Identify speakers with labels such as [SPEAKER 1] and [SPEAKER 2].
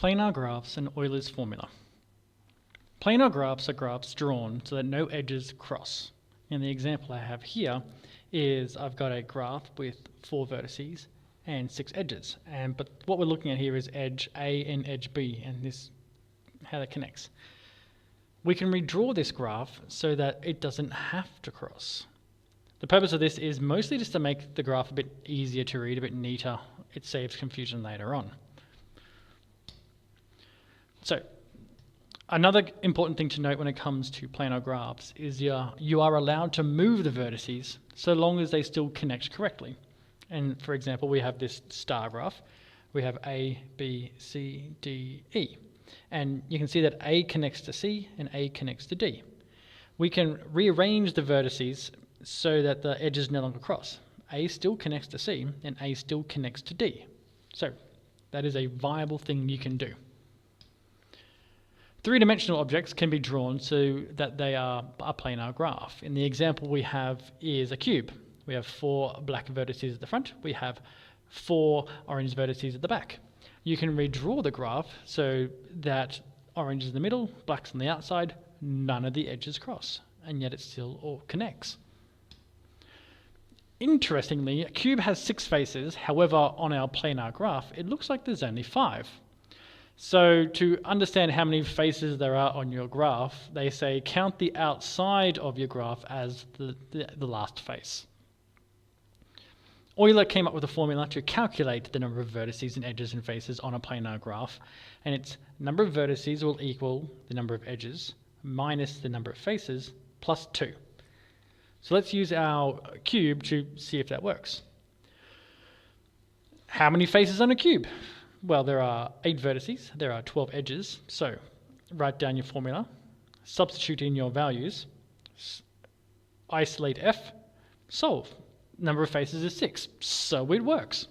[SPEAKER 1] Planar graphs and Euler's formula. Planar graphs are graphs drawn so that no edges cross. And the example I have here is I've got a graph with 4 vertices and 6 edges. But what we're looking at here is edge A and edge B, and this how that connects. We can redraw this graph so that it doesn't have to cross. The purpose of this is mostly just to make the graph a bit easier to read, a bit neater. It saves confusion later on. So, another important thing to note when it comes to planar graphs is you are allowed to move the vertices so long as they still connect correctly. And for example, we have this star graph. We have A, B, C, D, E. And you can see that A connects to C and A connects to D. We can rearrange the vertices so that the edges no longer cross. A still connects to C and A still connects to D. So that is a viable thing you can do. Three-dimensional objects can be drawn so that they are a planar graph. In the example we have is a cube. We have 4 black vertices at the front. We have 4 orange vertices at the back. You can redraw the graph so that orange is in the middle, black's on the outside, none of the edges cross, and yet it still all connects. Interestingly, a cube has 6 faces. However, on our planar graph, it looks like there's only 5. So to understand how many faces there are on your graph, they say count the outside of your graph as the last face. Euler came up with a formula to calculate the number of vertices and edges and faces on a planar graph, and its number of vertices will equal the number of edges minus the number of faces plus 2. So let's use our cube to see if that works. How many faces on a cube? Well, there are 8 vertices, there are 12 edges, so write down your formula, substitute in your values, isolate f, solve. Number of faces is 6, so it works.